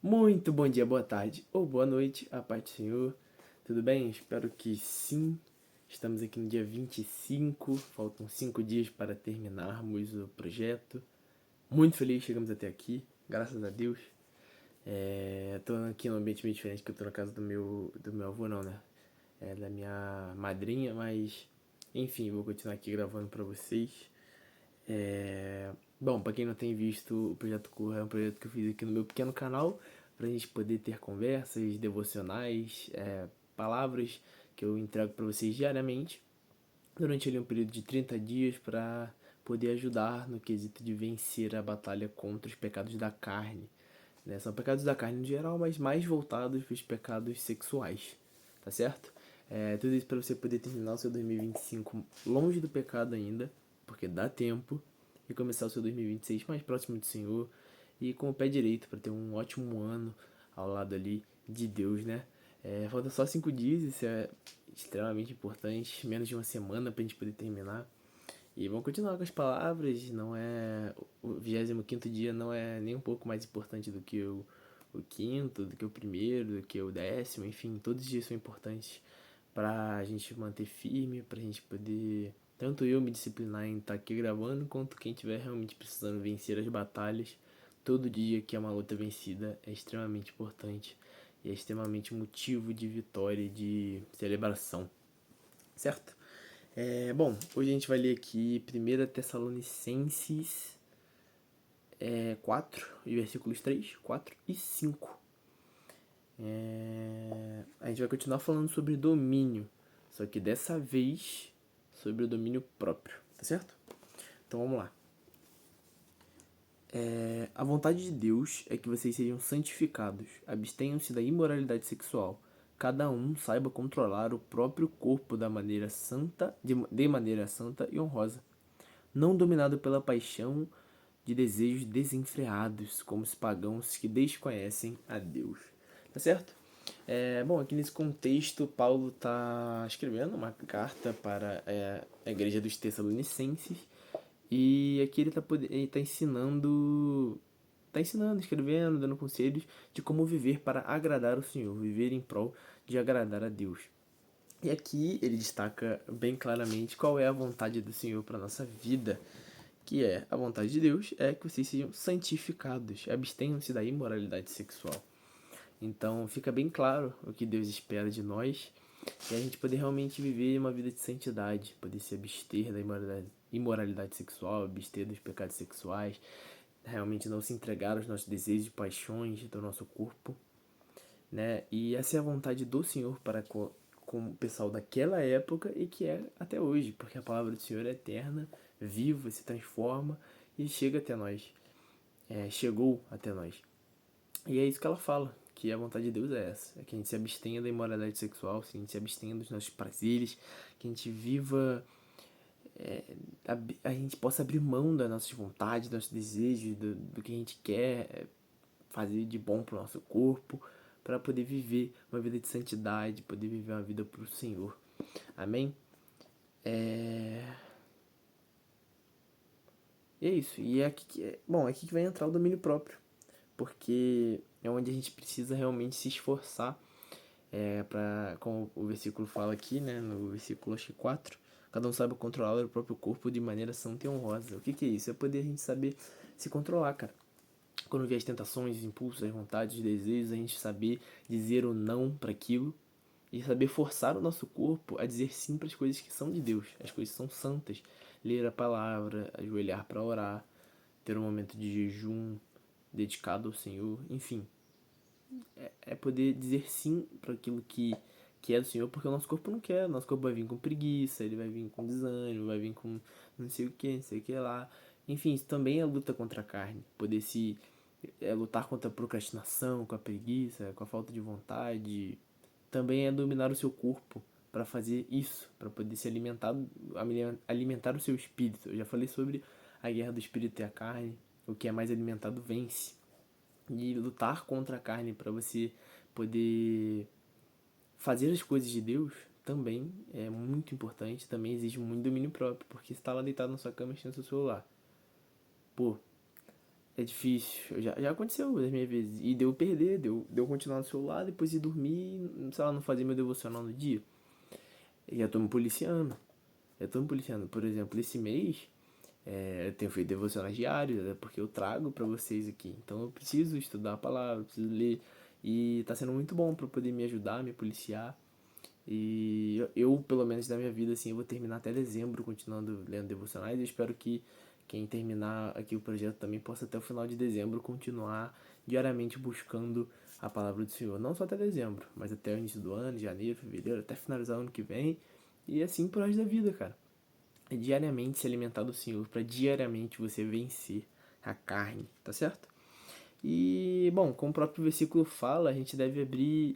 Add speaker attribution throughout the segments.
Speaker 1: Muito bom dia, boa tarde ou boa noite, a paz do Senhor. Tudo bem? Espero que sim. Estamos aqui no dia 25, faltam 5 dias para terminarmos o projeto. Muito feliz, chegamos até aqui, graças a Deus. Tô aqui num ambiente meio diferente, que eu tô na casa do meu avô, não, né? Da minha madrinha, mas enfim, vou continuar aqui gravando para vocês. Bom, para quem não tem visto, o Projeto Corra é um projeto que eu fiz aqui no meu pequeno canal, para a gente poder ter conversas devocionais, palavras que eu entrego para vocês diariamente, durante ali um período de 30 dias, para poder ajudar no quesito de vencer a batalha contra os pecados da carne, né? São pecados da carne no geral, mas mais voltados para os pecados sexuais, tá certo? Tudo isso para você poder terminar o seu 2025 longe do pecado ainda, porque dá tempo, e começar o seu 2026 mais próximo do Senhor e com o pé direito para ter um ótimo ano ao lado ali de Deus, né? Falta só 5 dias, isso é extremamente importante, menos de uma semana para a gente poder terminar. E vamos continuar com as palavras, não é. O 25º dia não é nem um pouco mais importante do que o quinto, do que o primeiro, do que o décimo, enfim, todos os dias são importantes pra gente manter firme, pra gente poder. Tanto eu me disciplinar em estar aqui gravando, quanto quem estiver realmente precisando vencer as batalhas. Todo dia que é uma luta vencida é extremamente importante e é extremamente motivo de vitória e de celebração, certo? Bom, hoje a gente vai ler aqui 1 Tessalonicenses 4, versículos 3, 4 e 5. A gente vai continuar falando sobre domínio, só que dessa vez sobre o domínio próprio, tá certo? Então vamos lá. A vontade de Deus é que vocês sejam santificados, abstenham-se da imoralidade sexual. Cada um saiba controlar o próprio corpo da maneira santa, de maneira santa e honrosa, não dominado pela paixão de desejos desenfreados, como os pagãos que desconhecem a Deus. Tá certo? Bom, aqui nesse contexto, Paulo está escrevendo uma carta para a igreja dos Tessalonicenses e aqui ele tá ensinando, escrevendo, dando conselhos de como viver para agradar o Senhor, viver em prol de agradar a Deus. E aqui ele destaca bem claramente qual é a vontade do Senhor para nossa vida, que é a vontade de Deus é que vocês sejam santificados, abstenham-se da imoralidade sexual. Então fica bem claro o que Deus espera de nós e a gente poder realmente viver uma vida de santidade, poder se abster da imoralidade sexual, abster dos pecados sexuais, realmente não se entregar aos nossos desejos e paixões do nosso corpo, né? E essa é a vontade do Senhor para com o pessoal daquela época e que é até hoje, porque a palavra do Senhor é eterna, viva, se transforma e chega até nós. Chegou até nós. E é isso que ela fala, que a vontade de Deus é essa, é que a gente se abstenha da imoralidade sexual, que a gente se abstenha dos nossos prazeres, que a gente viva, a gente possa abrir mão das nossas vontades, dos nossos desejos, do que a gente quer fazer de bom pro nosso corpo, para poder viver uma vida de santidade, poder viver uma vida pro Senhor. Amém? E é isso. E é aqui bom, é aqui que vai entrar o domínio próprio, porque é onde a gente precisa realmente se esforçar, como o versículo fala aqui, né, no versículo acho que 4, cada um sabe controlar o próprio corpo de maneira santa e honrosa. O que é isso? É poder a gente saber se controlar, cara. Quando vier as tentações, os impulsos, as vontades, os desejos, a gente saber dizer o não para aquilo e saber forçar o nosso corpo a dizer sim para as coisas que são de Deus, as coisas que são santas. Ler a palavra, ajoelhar para orar, ter um momento de jejum dedicado ao Senhor, enfim. É poder dizer sim para aquilo que é do Senhor, porque o nosso corpo não quer. O nosso corpo vai vir com preguiça, ele vai vir com desânimo, vai vir com não sei o que, não sei o que lá. Enfim, isso também é luta contra a carne. Poder se lutar contra a procrastinação, com a preguiça, com a falta de vontade. Também é dominar o seu corpo para fazer isso, para poder se alimentar o seu espírito. Eu já falei sobre a guerra do espírito e a carne. O que é mais alimentado vence. E lutar contra a carne para você poder fazer as coisas de Deus também é muito importante, também exige muito domínio próprio, porque você está lá deitado na sua cama mexendo no seu celular. Pô, é difícil. Já aconteceu das minhas vezes. E deu perder, deu continuar no celular, depois ir dormir, sei lá, não fazer meu devocional no dia. E já tô me policiando. Já tô me policiando. Por exemplo, esse mês, eu tenho feito devocionais diários, porque eu trago pra vocês aqui. Então eu preciso estudar a palavra, preciso ler. E tá sendo muito bom pra poder me ajudar, me policiar. E eu, pelo menos na minha vida, assim, eu vou terminar até dezembro continuando lendo devocionais. Eu espero que quem terminar aqui o projeto também possa até o final de dezembro continuar diariamente buscando a palavra do Senhor. Não só até dezembro, mas até o início do ano, janeiro, fevereiro, até finalizar o ano que vem. E assim pro resto da vida, cara. É diariamente se alimentar do Senhor, para diariamente você vencer a carne, tá certo? E, bom, como o próprio versículo fala, a gente deve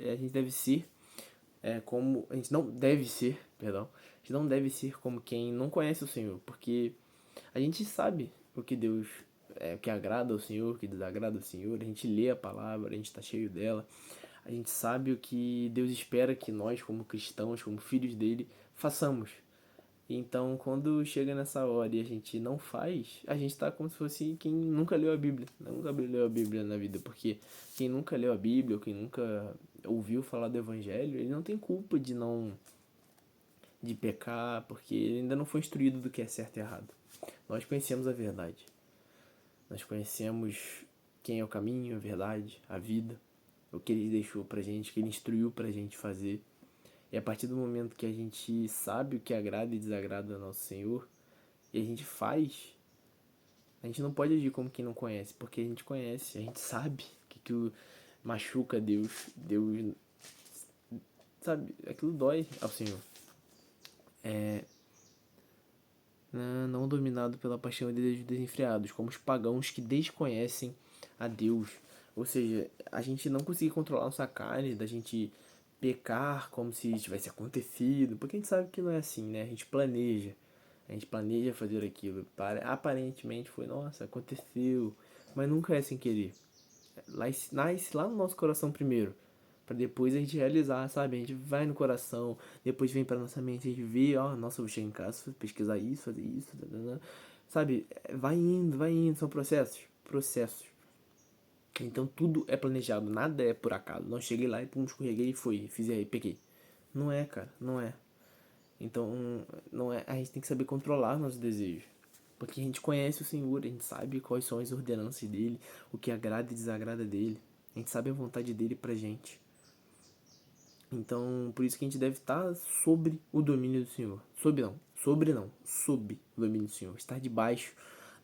Speaker 1: a gente deve ser como, a gente não deve ser, perdão, a gente não deve ser como quem não conhece o Senhor, porque a gente sabe o que Deus, o que agrada ao Senhor, o que desagrada ao Senhor, a gente lê a palavra, a gente está cheio dela, a gente sabe o que Deus espera que nós, como cristãos, como filhos dele, façamos. Então, quando chega nessa hora e a gente não faz, a gente tá como se fosse quem nunca leu a Bíblia. Nunca leu a Bíblia na vida, porque quem nunca leu a Bíblia, ou quem nunca ouviu falar do Evangelho, ele não tem culpa de pecar, porque ele ainda não foi instruído do que é certo e errado. Nós conhecemos a verdade. Nós conhecemos quem é o caminho, a verdade, a vida, o que ele deixou pra gente, o que ele instruiu pra gente fazer. E a partir do momento que a gente sabe o que agrada e desagrada ao nosso Senhor, e a gente faz, a gente não pode agir como quem não conhece, porque a gente conhece, a gente sabe que machuca Deus, Deus, sabe, aquilo dói ao Senhor. Não dominado pela paixão e desejos desenfreados, como os pagãos que desconhecem a Deus. Ou seja, a gente não conseguir controlar nossa carne, da gente pecar como se tivesse acontecido, porque a gente sabe que não é assim, né? A gente planeja fazer aquilo. Aparentemente foi, nossa, aconteceu, mas nunca é sem querer. Nasce lá no nosso coração primeiro, para depois a gente realizar, sabe? A gente vai no coração, depois vem para nossa mente, a gente vê, ó, nossa, eu vou chegar em casa, pesquisar isso, fazer isso, sabe? Vai indo, são processos. Então tudo é planejado, nada é por acaso. Não cheguei lá e pum, escorreguei e fui, fiz aí, peguei. Não é, cara, não é. Então, não é, a gente tem que saber controlar nossos desejos. Porque a gente conhece o Senhor, a gente sabe quais são as ordenanças dele, o que agrada e desagrada dele. A gente sabe a vontade dele pra gente. Então, por isso que a gente deve estar sobre o domínio do Senhor. Sob o domínio do Senhor. Estar debaixo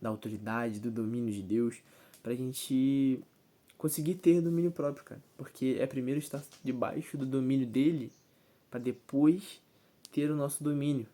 Speaker 1: da autoridade, do domínio de Deus, pra gente conseguir ter domínio próprio, cara. Porque é primeiro estar debaixo do domínio dele, para depois ter o nosso domínio.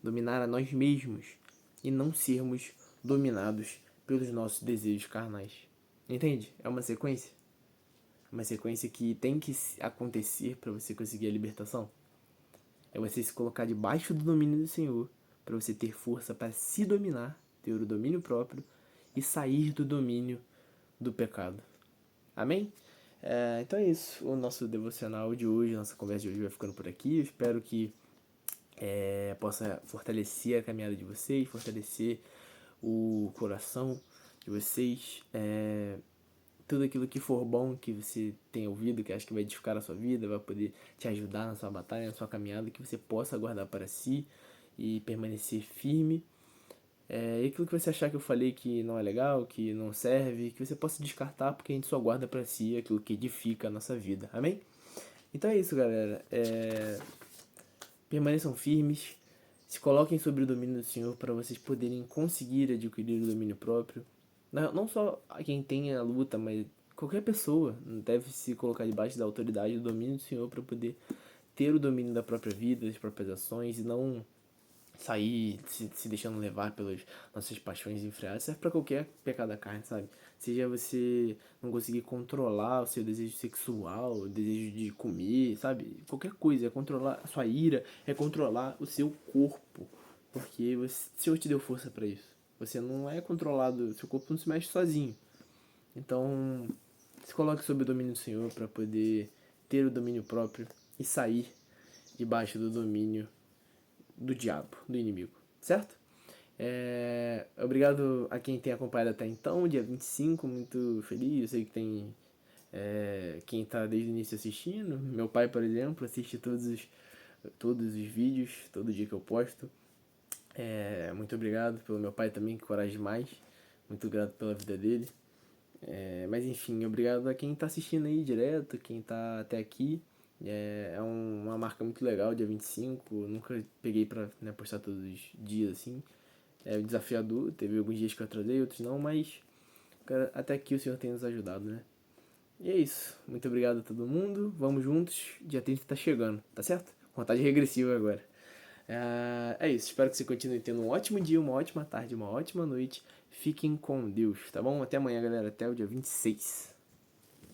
Speaker 1: Dominar a nós mesmos e não sermos dominados pelos nossos desejos carnais. Entende? É uma sequência? Uma sequência que tem que acontecer para você conseguir a libertação. É você se colocar debaixo do domínio do Senhor, para você ter força para se dominar, ter o domínio próprio e sair do domínio do pecado. Amém? Então é isso. O nosso devocional de hoje, nossa conversa de hoje vai ficando por aqui. Eu espero que possa fortalecer a caminhada de vocês, fortalecer o coração de vocês. Tudo aquilo que for bom que você tenha ouvido, que acha que vai edificar a sua vida, vai poder te ajudar na sua batalha, na sua caminhada, que você possa guardar para si e permanecer firme. E aquilo que você achar que eu falei que não é legal, que não serve, que você possa descartar, porque a gente só guarda para si aquilo que edifica a nossa vida. Amém? Então é isso, galera. Permaneçam firmes, se coloquem sobre o domínio do Senhor para vocês poderem conseguir adquirir o domínio próprio. Não só quem tem a luta, mas qualquer pessoa deve se colocar debaixo da autoridade e do domínio do Senhor para poder ter o domínio da própria vida, das próprias ações e não sair se deixando levar pelas nossas paixões enfreadas. Serve para qualquer pecado da carne, sabe? Seja você não conseguir controlar o seu desejo sexual, o desejo de comer, sabe? Qualquer coisa, é controlar a sua ira, é controlar o seu corpo, porque o Senhor te deu força para isso. Você não é controlado, seu corpo não se mexe sozinho. Então, se coloque sob o domínio do Senhor para poder ter o domínio próprio e sair debaixo do domínio do diabo, do inimigo, certo? Obrigado a quem tem acompanhado até então, dia 25, muito feliz. Eu sei que tem quem tá desde o início assistindo. Meu pai, por exemplo, assiste todos os vídeos, todo dia que eu posto. Muito obrigado pelo meu pai também, que coragem demais. Muito grato pela vida dele. Mas enfim, obrigado a quem tá assistindo aí direto, quem tá até aqui. Uma marca muito legal, dia 25. Eu nunca peguei pra, né, postar todos os dias assim. É desafiador, teve alguns dias que eu atrasei, outros não, mas cara, até aqui o Senhor tem nos ajudado, né? E é isso. Muito obrigado a todo mundo. Vamos juntos. Dia 30 tá chegando, tá certo? Contagem regressiva agora. É isso. Espero que você continue tendo um ótimo dia, uma ótima tarde, uma ótima noite. Fiquem com Deus, tá bom? Até amanhã, galera. Até o dia 26.